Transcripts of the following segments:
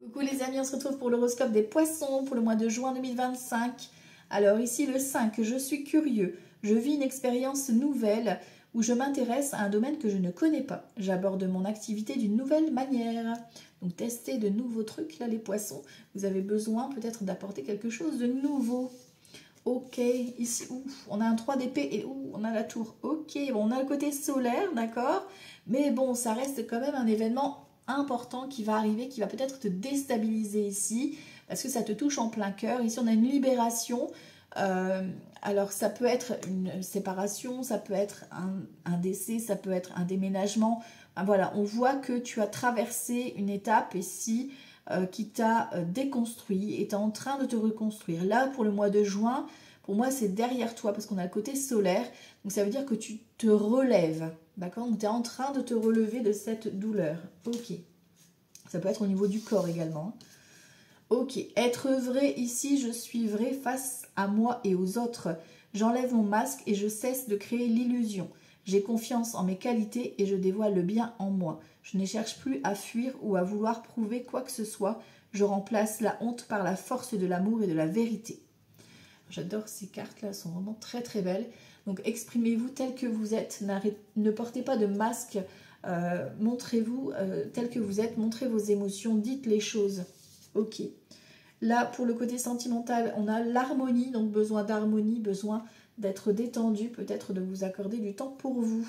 Coucou les amis, on se retrouve pour l'horoscope des poissons pour le mois de juin 2025. Alors ici le 5, je suis curieux, je vis une expérience nouvelle où je m'intéresse à un domaine que je ne connais pas. J'aborde mon activité d'une nouvelle manière. Donc testez de nouveaux trucs là les poissons. Vous avez besoin peut-être d'apporter quelque chose de nouveau. Ok, ici on a un 3 d'épée et on a la tour. Ok, bon, on a le côté solaire, d'accord. Mais bon, ça reste quand même un événement important qui va arriver, qui va peut-être te déstabiliser ici, parce que ça te touche en plein cœur. Ici, on a une libération. Alors, ça peut être une séparation, ça peut être un décès, ça peut être un déménagement. Voilà, on voit que tu as traversé une étape ici qui t'a déconstruit et tu es en train de te reconstruire. Là, pour le mois de juin, pour moi, c'est derrière toi parce qu'on a le côté solaire. Donc, ça veut dire que tu te relèves. D'accord? Donc, tu es en train de te relever de cette douleur. Ok. Ça peut être au niveau du corps également. Ok. Être vrai ici, je suis vrai face à moi et aux autres. J'enlève mon masque et je cesse de créer l'illusion. J'ai confiance en mes qualités et je dévoile le bien en moi. Je ne cherche plus à fuir ou à vouloir prouver quoi que ce soit. Je remplace la honte par la force de l'amour et de la vérité. J'adore ces cartes-là, elles sont vraiment très très belles. Donc exprimez-vous tel que vous êtes, ne portez pas de masque, montrez-vous tel que vous êtes, montrez vos émotions, dites les choses. Ok. Là, pour le côté sentimental, on a l'harmonie, donc besoin d'harmonie, besoin d'être détendu, peut-être de vous accorder du temps pour vous.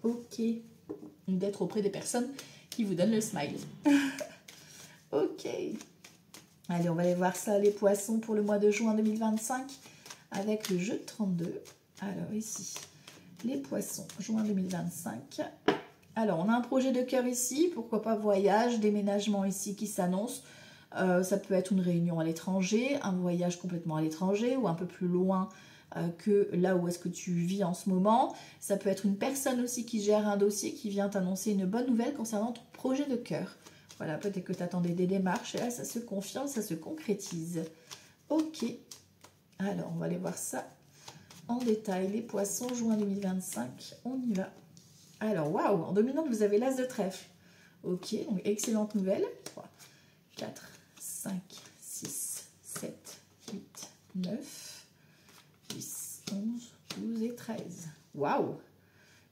Ok. D'être auprès des personnes qui vous donnent le smile. Ok. Allez, on va aller voir ça, les poissons, pour le mois de juin 2025, avec le jeu de 32. Alors ici, les poissons, juin 2025. Alors, on a un projet de cœur ici, pourquoi pas voyage, déménagement ici qui s'annonce. Ça peut être une réunion à l'étranger, un voyage complètement à l'étranger ou un peu plus loin que là où est-ce que tu vis en ce moment. Ça peut être une personne aussi qui gère un dossier qui vient t'annoncer une bonne nouvelle concernant ton projet de cœur. Voilà, peut-être que tu attendais des démarches et là ça se confirme, ça se concrétise. Ok, alors on va aller voir ça en détail. Les poissons, juin 2025, on y va. Alors waouh, en dominante vous avez l'as de trèfle. Ok, donc excellente nouvelle. 3, 4, 5, 6, 7, 8, 9, 10, 11, 12 et 13. Waouh!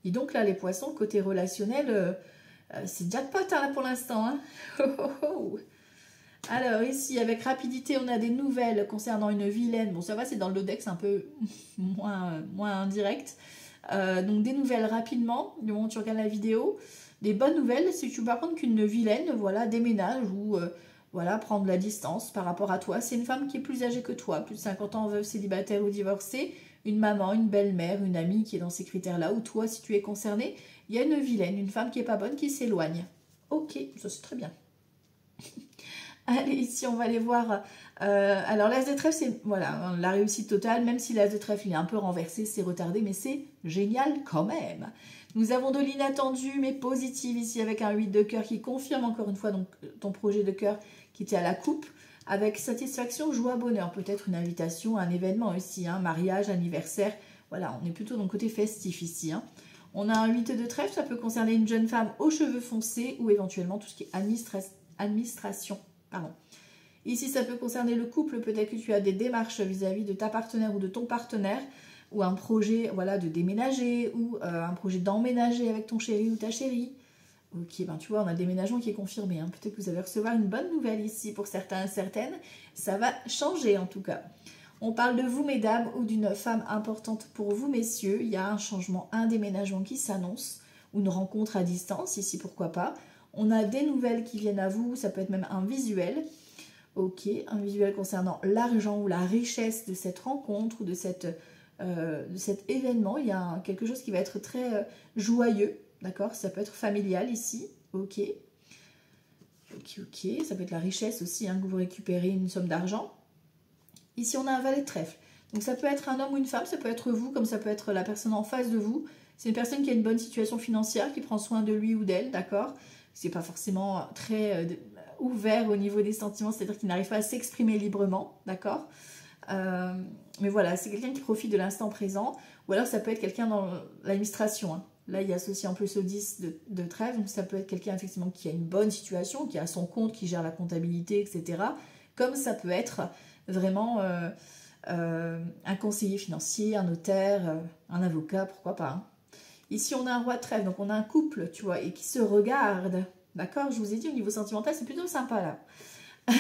Et donc là, les poissons, côté relationnel, c'est jackpot hein, là pour l'instant. Hein. Oh, oh, oh. Alors ici, avec rapidité, on a des nouvelles concernant une vilaine. Bon, ça va, c'est dans le Lodex un peu moins indirect. Donc des nouvelles rapidement, du moment où tu regardes la vidéo. Des bonnes nouvelles, si tu peux apprendre qu'une vilaine, voilà, déménage ou voilà, prendre la distance par rapport à toi. C'est une femme qui est plus âgée que toi, plus de 50 ans, veuve, célibataire ou divorcée. Une maman, une belle-mère, une amie qui est dans ces critères-là. Ou toi, si tu es concerné, il y a une vilaine, une femme qui est pas bonne, qui s'éloigne. Ok, ça c'est très bien. Allez, ici, on va aller voir. Alors, l'as de trèfle, c'est voilà, la réussite totale. Même si l'as de trèfle, il est un peu renversé, c'est retardé, mais c'est génial quand même. Nous avons de l'inattendu, mais positif ici, avec un 8 de cœur qui confirme encore une fois donc, ton projet de cœur qui était à la coupe. Avec satisfaction, joie, bonheur. Peut-être une invitation à un événement aussi, hein, mariage, anniversaire. Voilà, on est plutôt dans le côté festif ici. Hein. On a un 8 de trèfle, ça peut concerner une jeune femme aux cheveux foncés ou éventuellement tout ce qui est administration. Pardon. Ici, ça peut concerner le couple. Peut-être que tu as des démarches vis-à-vis de ta partenaire ou de ton partenaire, ou un projet voilà, de déménager, ou un projet d'emménager avec ton chéri ou ta chérie. Ok, ben tu vois, on a le déménagement qui est confirmé. Hein. Peut-être que vous allez recevoir une bonne nouvelle ici pour certains et certaines. Ça va changer en tout cas. On parle de vous, mesdames, ou d'une femme importante pour vous, messieurs. Il y a un changement, un déménagement qui s'annonce, ou une rencontre à distance, ici pourquoi pas. On a des nouvelles qui viennent à vous, ça peut être même un visuel. Ok, un visuel concernant l'argent ou la richesse de cette rencontre ou de cet événement. Il y a quelque chose qui va être très joyeux, d'accord? Ça peut être familial ici, ok. Ok, ça peut être la richesse aussi, hein, que vous récupérez une somme d'argent. Ici, on a un valet de trèfle. Donc ça peut être un homme ou une femme, ça peut être vous, comme ça peut être la personne en face de vous. C'est une personne qui a une bonne situation financière, qui prend soin de lui ou d'elle, d'accord? C'est pas forcément très ouvert au niveau des sentiments, c'est-à-dire qu'il n'arrive pas à s'exprimer librement, d'accord? Mais voilà, c'est quelqu'un qui profite de l'instant présent, ou alors ça peut être quelqu'un dans l'administration, hein, Là, il y a associé en plus au 10 de trèfle, donc ça peut être quelqu'un effectivement qui a une bonne situation, qui a son compte, qui gère la comptabilité, etc. Comme ça peut être vraiment un conseiller financier, un notaire, un avocat, pourquoi pas. Hein. Ici, on a un roi de trèfle, donc on a un couple, tu vois, et qui se regarde. D'accord? Je vous ai dit, au niveau sentimental, c'est plutôt sympa, là.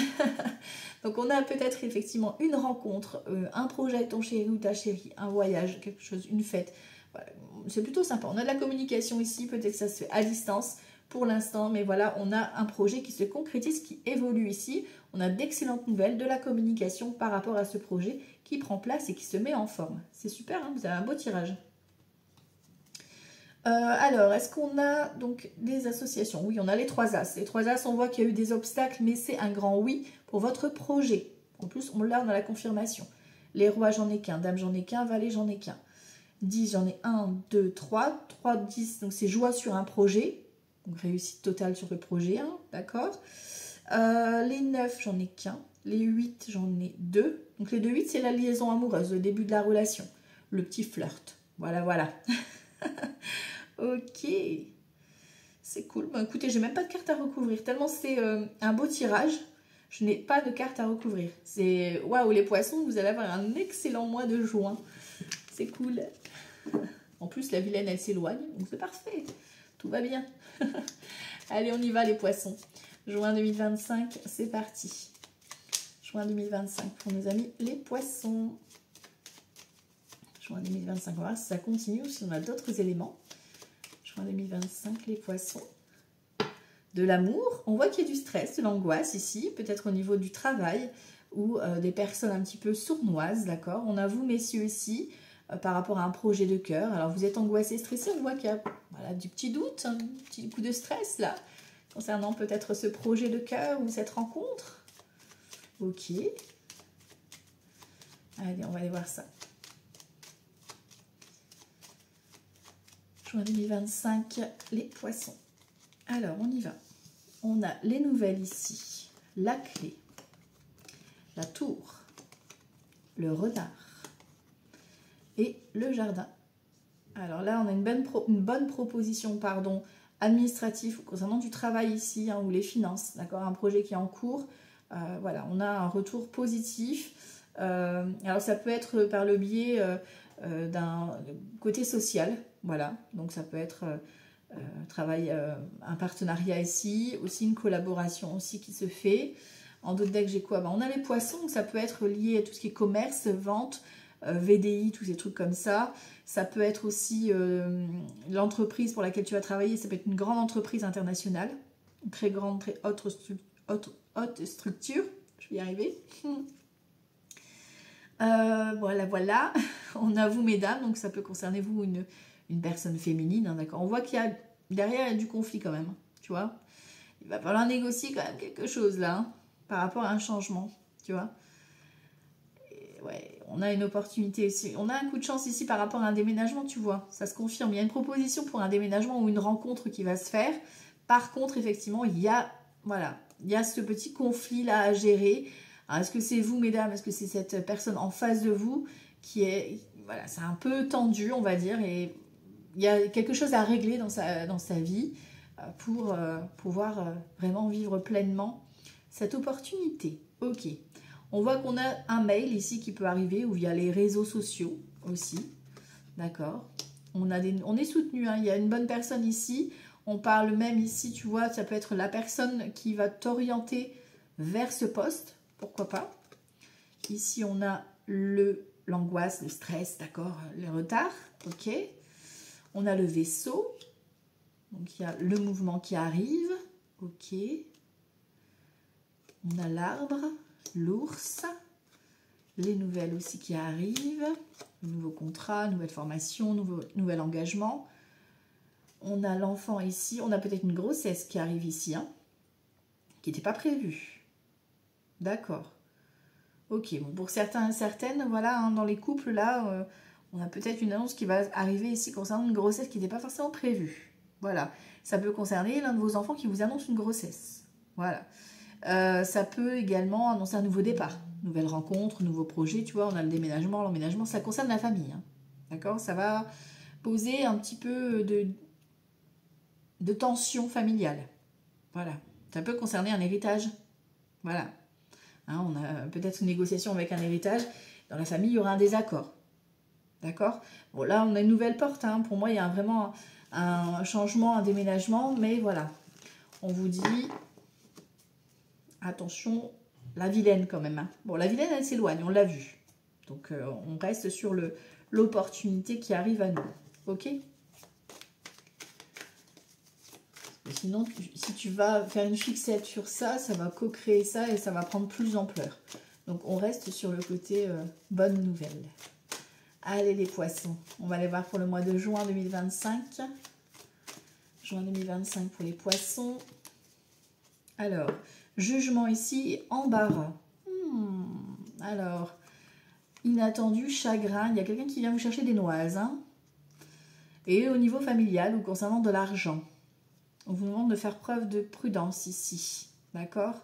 Donc, on a peut-être effectivement une rencontre, un projet avec ton chéri ou ta chérie, un voyage, quelque chose, une fête. Voilà. C'est plutôt sympa. On a de la communication ici, peut-être que ça se fait à distance pour l'instant, mais voilà, on a un projet qui se concrétise, qui évolue ici. On a d'excellentes nouvelles, de la communication par rapport à ce projet qui prend place et qui se met en forme. C'est super, hein, vous avez un beau tirage. Alors, est-ce qu'on a donc des associations? Oui, on a les 3 As. Les 3 As, on voit qu'il y a eu des obstacles, mais c'est un grand oui pour votre projet. En plus, on l'a dans la confirmation. Les rois, j'en ai qu'un. Dame, j'en ai qu'un. Valet, j'en ai qu'un. 10, j'en ai 1, 2, 3. 3, 10, donc c'est joie sur un projet. Donc réussite totale sur le projet, hein, d'accord. Les 9, j'en ai qu'un. Les 8, j'en ai 2. Donc les 2, 8, c'est la liaison amoureuse, le début de la relation. Le petit flirt. Voilà, voilà. Ok, c'est cool. Bon, écoutez, j'ai même pas de carte à recouvrir. Tellement c'est un beau tirage, je n'ai pas de carte à recouvrir. C'est waouh, les poissons, vous allez avoir un excellent mois de juin. C'est cool. En plus, la vilaine, elle s'éloigne, donc c'est parfait. Tout va bien. Allez, on y va, les poissons. Juin 2025, c'est parti. Juin 2025 pour nos amis les poissons. Juin 2025, on va voir si ça continue ou si on a d'autres éléments. Juin 2025, les poissons. De l'amour, on voit qu'il y a du stress, de l'angoisse ici, peut-être au niveau du travail ou des personnes un petit peu sournoises, d'accord. On a vous, messieurs, ici, par rapport à un projet de cœur. Alors, vous êtes angoissé, stressé, on voit qu'il y a voilà, du petit doute, un petit coup de stress, là, concernant peut-être ce projet de cœur ou cette rencontre. Ok. Allez, on va aller voir ça. Juin 2025, les poissons. Alors, on y va. On a les nouvelles ici. La clé, la tour, le renard et le jardin. Alors là, on a une bonne proposition, pardon, administrative concernant du travail ici, hein, ou les finances, d'accord, un projet qui est en cours. Voilà, on a un retour positif. Alors ça peut être par le biais d'un côté social, voilà, donc ça peut être un partenariat ici, aussi une collaboration aussi qui se fait. En d'autres decks, j'ai quoi? On a les poissons, donc ça peut être lié à tout ce qui est commerce, vente, VDI, tous ces trucs comme ça. Ça peut être aussi l'entreprise pour laquelle tu vas travailler, ça peut être une grande entreprise internationale, une très grande, très haute structure. Je vais y arriver. Voilà, voilà. On a vous, mesdames, donc ça peut concerner vous une personne féminine, hein, d'accord. On voit qu'il y a derrière il y a du conflit quand même, tu vois. Il va falloir négocier quand même quelque chose là, hein, par rapport à un changement, tu vois. Et ouais, on a une opportunité ici. On a un coup de chance ici par rapport à un déménagement, tu vois. Ça se confirme. Il y a une proposition pour un déménagement ou une rencontre qui va se faire. Par contre, effectivement, il y a, voilà, il y a ce petit conflit là à gérer. Est-ce que c'est vous, mesdames? Est-ce que c'est cette personne en face de vous qui est, voilà, c'est un peu tendu, on va dire, et il y a quelque chose à régler dans sa vie pour pouvoir vraiment vivre pleinement cette opportunité. Ok. On voit qu'on a un mail ici qui peut arriver ou via les réseaux sociaux aussi. D'accord. On est soutenu, hein. Il y a une bonne personne ici. On parle même ici, tu vois, ça peut être la personne qui va t'orienter vers ce poste. Pourquoi pas. Ici, on a l'angoisse, le stress, d'accord, le retard. Ok. On a le vaisseau. Donc, il y a le mouvement qui arrive. Ok. On a l'arbre, l'ours. Les nouvelles aussi qui arrivent. Le nouveau contrat, nouvelle formation, nouvel engagement. On a l'enfant ici. On a peut-être une grossesse qui arrive ici, hein, qui n'était pas prévue. D'accord. Ok, bon, pour certains et certaines, voilà, hein, dans les couples, là, on a peut-être une annonce qui va arriver ici concernant une grossesse qui n'était pas forcément prévue. Voilà, ça peut concerner l'un de vos enfants qui vous annonce une grossesse. Voilà. Ça peut également annoncer un nouveau départ, nouvelle rencontre, nouveau projet, tu vois, on a le déménagement, l'emménagement, ça concerne la famille. Hein. D'accord, ça va poser un petit peu de tension familiale. Voilà. Ça peut concerner un héritage. Voilà. Hein, on a peut-être une négociation avec un héritage. Dans la famille, il y aura un désaccord. D'accord? Bon, là, on a une nouvelle porte. Hein. Pour moi, il y a vraiment un changement, un déménagement. Mais voilà. On vous dit, attention, la vilaine quand même. Hein. Bon, la vilaine, elle s'éloigne, on l'a vu. Donc, on reste sur l'opportunité qui arrive à nous. Ok? Sinon, si tu vas faire une fixette sur ça, ça va co-créer ça et ça va prendre plus d'ampleur. Donc, on reste sur le côté bonne nouvelle. Allez, les poissons. On va les voir pour le mois de juin 2025. Juin 2025 pour les poissons. Alors, jugement ici, embarras. Alors, inattendu, chagrin. Il y a quelqu'un qui vient vous chercher des noises. Hein. Et au niveau familial ou concernant de l'argent. On vous demande de faire preuve de prudence ici, d'accord?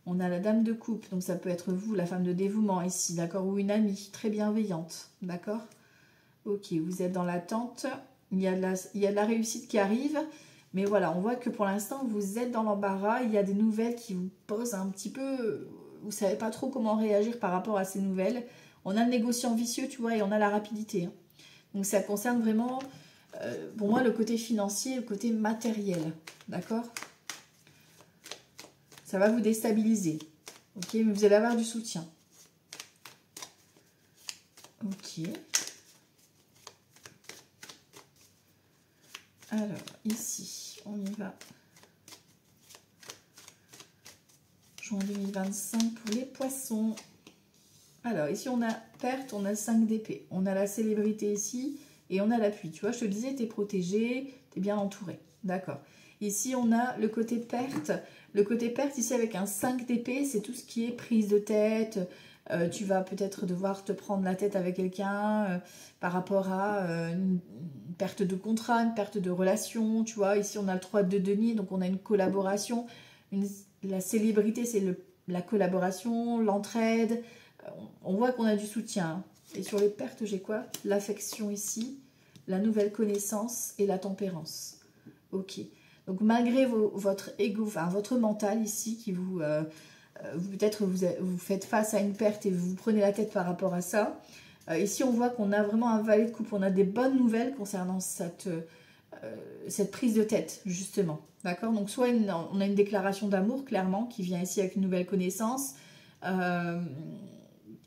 On a la dame de coupe, donc ça peut être vous, la femme de dévouement ici, d'accord? Ou une amie très bienveillante, d'accord? Ok, vous êtes dans l'attente, il y a de la réussite qui arrive, mais voilà, on voit que pour l'instant, vous êtes dans l'embarras, il y a des nouvelles qui vous posent un petit peu... Vous ne savez pas trop comment réagir par rapport à ces nouvelles. On a le négociant vicieux, tu vois, et on a la rapidité. Hein. Donc ça concerne vraiment... pour moi, le côté financier, le côté matériel, d'accord? Ça va vous déstabiliser, ok? Mais vous allez avoir du soutien. Ok. Alors, ici, on y va. Juin 2025 pour les poissons. Alors, ici, on a perte, on a 5 d'épée. On a la célébrité ici. Et on a l'appui, tu vois, je te le disais, tu es protégé, tu es bien entouré. D'accord. Ici, on a le côté perte. Le côté perte, ici, avec un 5 d'épée, c'est tout ce qui est prise de tête. Tu vas peut-être devoir te prendre la tête avec quelqu'un par rapport à une perte de contrat, une perte de relation. Tu vois, ici, on a le 3 de denier, donc on a une collaboration. La célébrité, c'est la collaboration, l'entraide. On voit qu'on a du soutien. Et sur les pertes, j'ai quoi? L'affection ici, la nouvelle connaissance et la tempérance. Ok. Donc malgré votre ego, enfin votre mental ici, qui vous peut-être vous faites face à une perte et vous vous prenez la tête par rapport à ça. Ici, on voit qu'on a vraiment un valet de coupe. On a des bonnes nouvelles concernant cette prise de tête, justement. D'accord? Donc soit on a une déclaration d'amour, clairement, qui vient ici avec une nouvelle connaissance.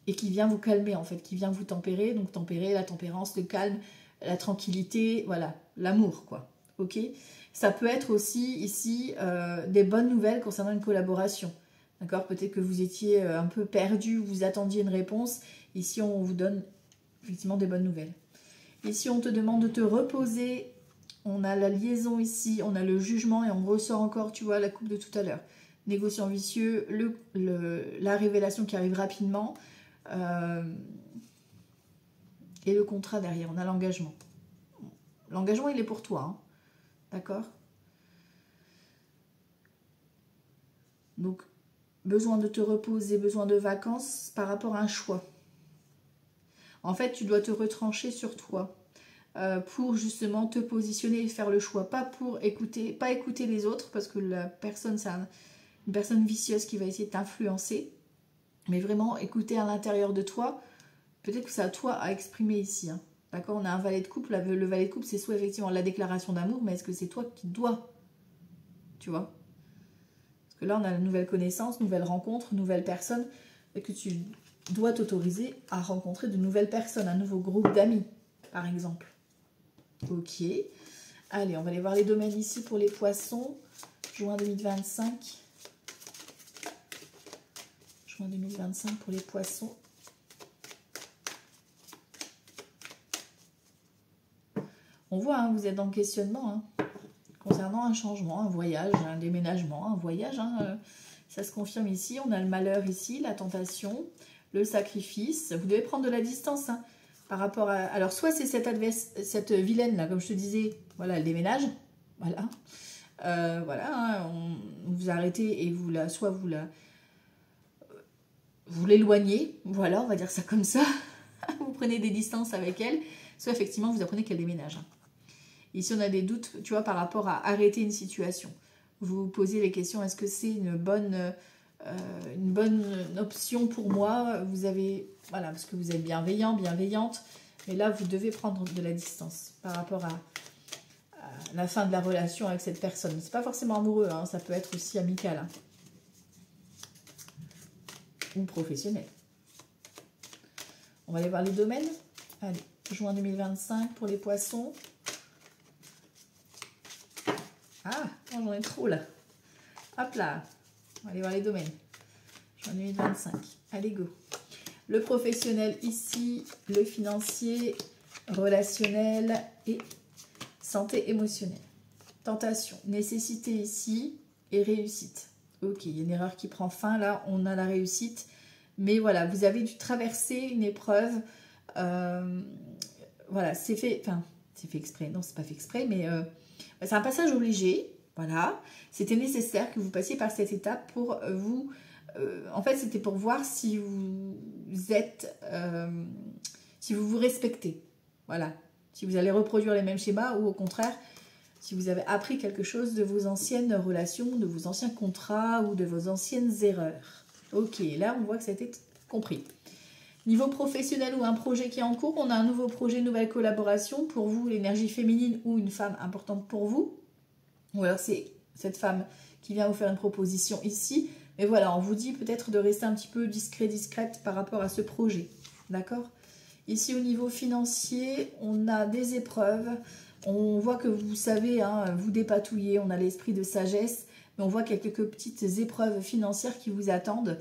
Et qui vient vous calmer en fait, qui vient vous tempérer, donc tempérer, la tempérance, le calme, la tranquillité, voilà, l'amour quoi, ok? Ça peut être aussi ici des bonnes nouvelles concernant une collaboration, d'accord? Peut-être que vous étiez un peu perdu, vous attendiez une réponse, ici on vous donne effectivement des bonnes nouvelles. Ici on te demande de te reposer, on a la liaison ici, on a le jugement et on ressort encore, tu vois, la coupe de tout à l'heure. Négociant vicieux, la révélation qui arrive rapidement, et le contrat derrière, on a l'engagement. L'engagement, il est pour toi, hein. D'accord? Donc, besoin de te reposer, besoin de vacances par rapport à un choix. En fait, tu dois te retrancher sur toi pour justement te positionner et faire le choix. Pas écouter les autres, parce que la personne, c'est une personne vicieuse qui va essayer de t'influencer, mais vraiment écouter à l'intérieur de toi. Peut-être que c'est à toi à exprimer ici. Hein. D'accord? On a un valet de coupe. Le valet de coupe, c'est soit effectivement la déclaration d'amour, mais est-ce que c'est toi qui dois? Tu vois? Parce que là, on a la nouvelle connaissance, nouvelle rencontre, nouvelle personne, et que tu dois t'autoriser à rencontrer de nouvelles personnes, un nouveau groupe d'amis, par exemple. Ok. Allez, on va aller voir les domaines ici pour les poissons. Juin 2025. Juin 2025 pour les poissons. On voit, hein, vous êtes dans le questionnement, hein, concernant un changement, un voyage, un déménagement, un voyage. Hein, ça se confirme ici. On a le malheur ici, la tentation, le sacrifice. Vous devez prendre de la distance hein, par rapport à... Alors, soit c'est cette vilaine-là, comme je te disais, voilà, elle déménage. Voilà. Voilà, hein, on vous arrêtez et soit vous l'éloignez. Voilà, on va dire ça comme ça. Vous prenez des distances avec elle. soit effectivement vous apprenez qu'elle déménage. Ici, on a des doutes, tu vois, par rapport à arrêter une situation. Vous vous posez les questions, est-ce que c'est une bonne option pour moi? Vous avez, voilà, parce que vous êtes bienveillant, bienveillante, mais là, vous devez prendre de la distance par rapport à la fin de la relation avec cette personne. C'est pas forcément amoureux, hein, ça peut être aussi amical. Hein, ou professionnel. On va aller voir les domaines. Allez, juin 2025 pour les poissons. Ah, oh, j'en ai trop là. Hop là. On va aller voir les domaines. Juin 2025. Allez, go. Le professionnel ici, le financier, relationnel et santé émotionnelle. Tentation, nécessité ici et réussite. Ok, il y a une erreur qui prend fin. Là, on a la réussite. Mais voilà, vous avez dû traverser une épreuve. Voilà, c'est fait... Enfin, c'est fait exprès. Non, c'est pas fait exprès, mais... c'est un passage obligé, voilà. C'était nécessaire que vous passiez par cette étape pour vous... en fait, c'était pour voir si vous êtes... si vous vous respectez. Voilà. Si vous allez reproduire les mêmes schémas ou au contraire, si vous avez appris quelque chose de vos anciennes relations, de vos anciens contrats ou de vos anciennes erreurs. Ok, là, on voit que ça a été compris. Niveau professionnel ou un projet qui est en cours, on a un nouveau projet, nouvelle collaboration. Pour vous, l'énergie féminine ou une femme importante pour vous. Ou alors c'est cette femme qui vient vous faire une proposition ici. Mais voilà, on vous dit peut-être de rester un petit peu discret, discrète par rapport à ce projet. D'accord? Ici, au niveau financier, on a des épreuves. On voit que vous savez, hein, vous dépatouiller. On a l'esprit de sagesse. Mais on voit quelques petites épreuves financières qui vous attendent.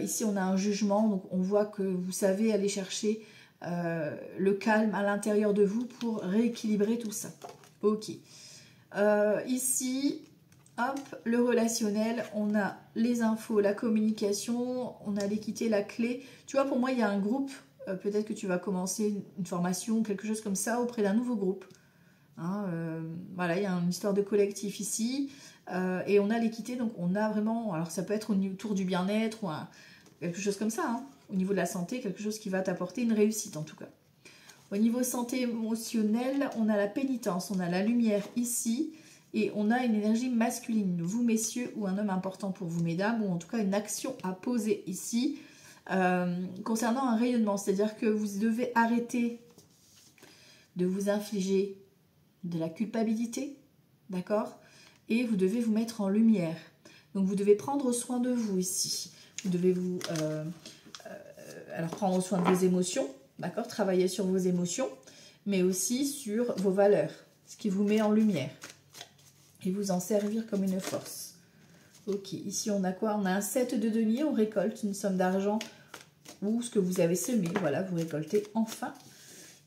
Ici, on a un jugement, donc on voit que vous savez aller chercher le calme à l'intérieur de vous pour rééquilibrer tout ça. Ok. Ici, hop, le relationnel, on a les infos, la communication, on a l'équité, la clé. Tu vois, pour moi, il y a un groupe, peut-être que tu vas commencer une formation, quelque chose comme ça, auprès d'un nouveau groupe. Hein, voilà, il y a une histoire de collectif ici. Et on a l'équité, donc on a vraiment, alors ça peut être autour du bien-être ou quelque chose comme ça, hein, au niveau de la santé, quelque chose qui va t'apporter une réussite en tout cas. Au niveau santé émotionnelle, on a la pénitence, on a la lumière ici et on a une énergie masculine, vous messieurs ou un homme important pour vous mesdames, ou en tout cas une action à poser ici concernant un rayonnement, c'est-à-dire que vous devez arrêter de vous infliger de la culpabilité, d'accord ? Et vous devez vous mettre en lumière. Donc vous devez prendre soin de vous ici. Vous devez vous alors prendre soin de vos émotions, d'accord, travailler sur vos émotions, mais aussi sur vos valeurs, ce qui vous met en lumière. Et vous en servir comme une force. Ok, ici on a quoi? On a un 7 de denier, on récolte une somme d'argent ou ce que vous avez semé. Voilà, vous récoltez enfin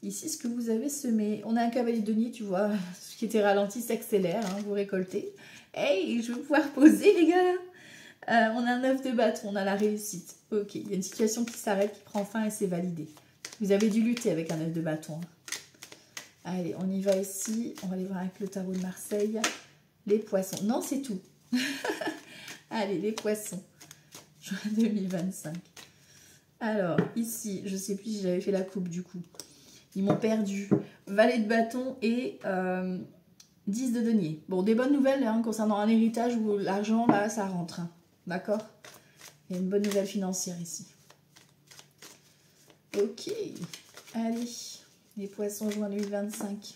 ici ce que vous avez semé. On a un cavalier de denier, tu vois, ce qui était ralenti s'accélère, hein, vous récoltez. Hey, je vais pouvoir poser les gars là. On a un 9 de bâton, on a la réussite. Ok, il y a une situation qui s'arrête, qui prend fin et c'est validé. Vous avez dû lutter avec un 9 de bâton. Hein. Allez, on y va ici. On va aller voir avec le tarot de Marseille. Les poissons. Non, c'est tout. Allez, les poissons. Juin 2025. Alors, ici, je ne sais plus si j'avais fait la coupe du coup. Ils m'ont perdu. Valet de bâton et 10 de denier. Bon, des bonnes nouvelles hein, concernant un héritage où l'argent, là, ça rentre. Hein. D'accord? Il y a une bonne nouvelle financière ici. Ok. Allez, les poissons juin 2025.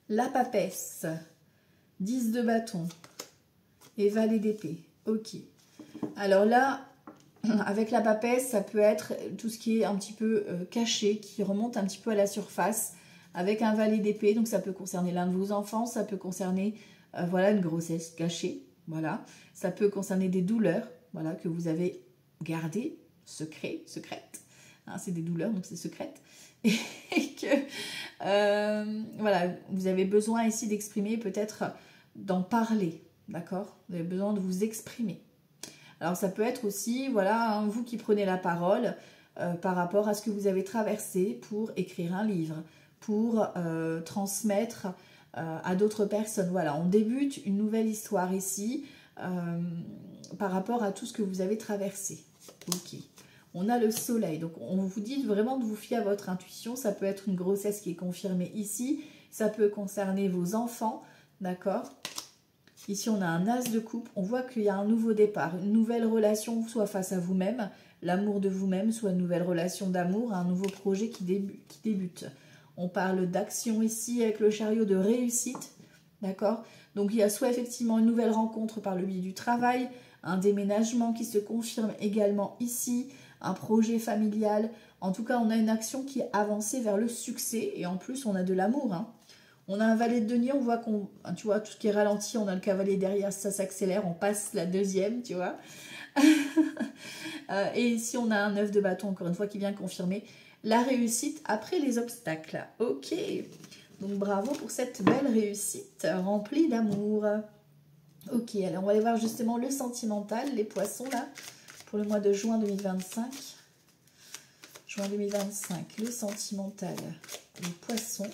La papesse. 10 de bâton. Et valet d'épée. Ok. Alors là, avec la papesse, ça peut être tout ce qui est un petit peu caché, qui remonte un petit peu à la surface. Avec un valet d'épée, donc ça peut concerner l'un de vos enfants, ça peut concerner voilà, une grossesse cachée. Voilà. Ça peut concerner des douleurs voilà, que vous avez gardées, secrètes. Hein, c'est des douleurs, donc c'est secrète. Et que voilà, vous avez besoin ici d'exprimer, peut-être d'en parler. D'accord? Vous avez besoin de vous exprimer. Alors ça peut être aussi, voilà, hein, vous qui prenez la parole par rapport à ce que vous avez traversé pour écrire un livre, pour transmettre à d'autres personnes. Voilà, on débute une nouvelle histoire ici par rapport à tout ce que vous avez traversé. Ok. on a le soleil. Donc, on vous dit vraiment de vous fier à votre intuition. Ça peut être une grossesse qui est confirmée ici. Ça peut concerner vos enfants, d'accord? Ici, on a un as de coupe. On voit qu'il y a un nouveau départ, une nouvelle relation, soit face à vous-même, l'amour de vous-même, soit une nouvelle relation d'amour, un nouveau projet qui débute. On parle d'action ici avec le chariot, de réussite, d'accord? Donc, il y a soit effectivement une nouvelle rencontre par le biais du travail, un déménagement qui se confirme également ici, un projet familial. En tout cas, on a une action qui est avancée vers le succès et en plus, on a de l'amour, hein. On a un valet de denier, on voit qu'on, tu vois, tout ce qui est ralenti, on a le cavalier derrière, ça s'accélère, on passe la deuxième, tu vois. Et ici, on a un 9 de bâton, encore une fois, qui vient confirmer la réussite après les obstacles. Ok, donc bravo pour cette belle réussite remplie d'amour. Ok, alors on va aller voir justement le sentimental, les poissons là, pour le mois de juin 2025. Juin 2025, le sentimental, les poissons.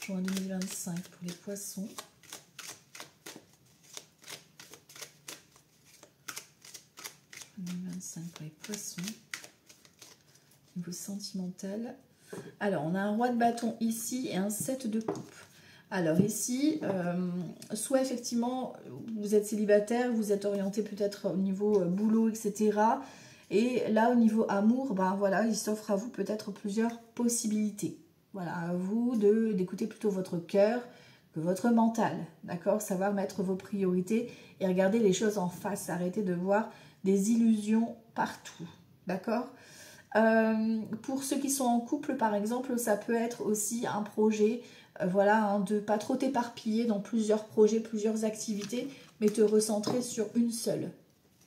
Juin 2025 pour les poissons. Juin 2025 pour les poissons. Niveau sentimental. Alors, on a un roi de bâton ici et un 7 de coupe. Alors ici, soit effectivement, vous êtes célibataire, vous êtes orienté peut-être au niveau boulot, etc. Et là, au niveau amour, ben voilà, il s'offre à vous peut-être plusieurs possibilités. Voilà, à vous d'écouter plutôt votre cœur que votre mental, d'accord? Savoir mettre vos priorités et regarder les choses en face, arrêter de voir des illusions partout, d'accord? Pour ceux qui sont en couple, par exemple, ça peut être aussi un projet, voilà, hein, de pas trop t'éparpiller dans plusieurs projets, plusieurs activités, mais te recentrer sur une seule,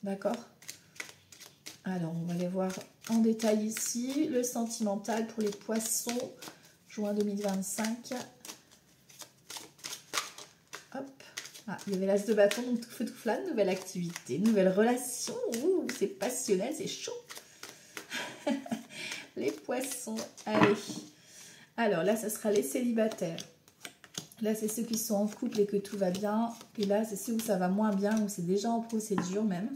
d'accord? Alors, on va aller voir en détail ici, le sentimental pour les poissons. Juin 2025. Hop. Ah, il y avait l'as de bâton, donc tout feu tout flamme, nouvelle activité, nouvelle relation. Ouh, c'est passionnel, c'est chaud. Les poissons, allez. Alors là, ce sera les célibataires. Là, c'est ceux qui sont en couple et que tout va bien. Et là, c'est ceux où ça va moins bien, où c'est déjà en procédure même.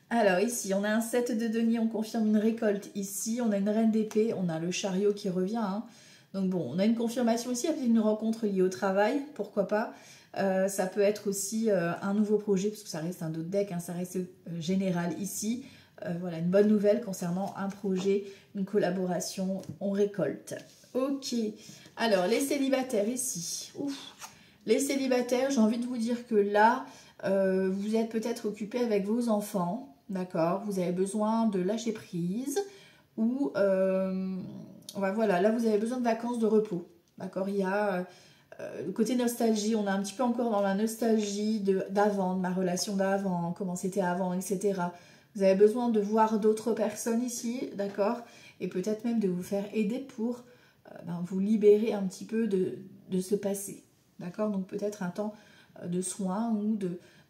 Alors ici, on a un 7 de denier, on confirme une récolte ici. On a une reine d'épée, on a le chariot qui revient, hein. Donc bon, on a une confirmation ici, peut-être une rencontre liée au travail, pourquoi pas. Ça peut être aussi un nouveau projet, parce que ça reste un autre deck, hein, ça reste général ici. Voilà, une bonne nouvelle concernant un projet, une collaboration, on récolte. Ok, alors les célibataires ici. Ouf. Les célibataires, j'ai envie de vous dire que là, vous êtes peut-être occupé avec vos enfants, d'accord? Vous avez besoin de lâcher prise ou... voilà, là vous avez besoin de vacances, de repos. D'accord, il y a le côté nostalgie, on est un petit peu encore dans la nostalgie d'avant, de ma relation d'avant, comment c'était avant, etc. Vous avez besoin de voir d'autres personnes ici, d'accord, et peut-être même de vous faire aider pour vous libérer un petit peu de ce passé. D'accord, donc peut-être un temps de soins ou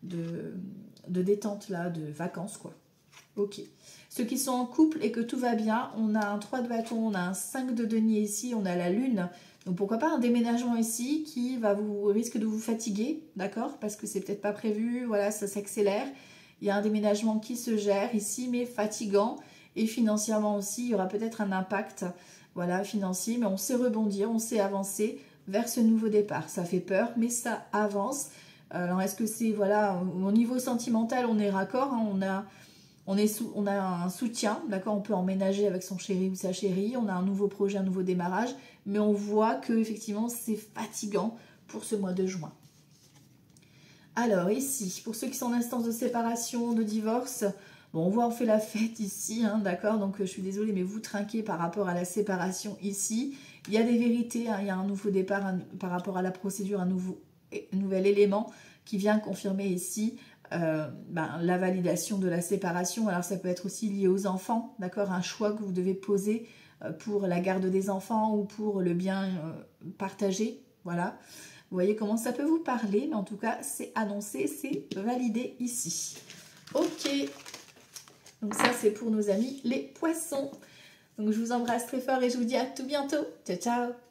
de détente, là, de vacances, quoi. Ok. Ceux qui sont en couple et que tout va bien, on a un 3 de bâton, on a un 5 de denier ici, on a la lune. Donc pourquoi pas un déménagement ici qui risque de vous fatiguer, d'accord? Parce que c'est peut-être pas prévu, voilà, ça s'accélère. Il y a un déménagement qui se gère ici, mais fatigant. Et financièrement aussi, il y aura peut-être un impact, voilà, financier. Mais on sait rebondir, on sait avancer vers ce nouveau départ. Ça fait peur, mais ça avance. Alors est-ce que c'est, voilà, au niveau sentimental, on est raccord, hein, on a un soutien, d'accord, on peut emménager avec son chéri ou sa chérie, on a un nouveau projet, un nouveau démarrage, mais on voit que effectivement c'est fatigant pour ce mois de juin. Alors ici, pour ceux qui sont en instance de séparation, de divorce, bon, on voit on fait la fête ici, hein, d'accord, donc je suis désolée, mais vous trinquez par rapport à la séparation ici. Il y a des vérités, hein, il y a un nouveau départ par rapport à la procédure, un nouvel élément qui vient confirmer ici la validation de la séparation. Alors ça peut être aussi lié aux enfants, d'accord, un choix que vous devez poser pour la garde des enfants ou pour le bien partagé, voilà. Vous voyez comment ça peut vous parler, mais en tout cas c'est annoncé, c'est validé ici. Ok, donc ça c'est pour nos amis les poissons. Donc je vous embrasse très fort et je vous dis à tout bientôt. Ciao ciao.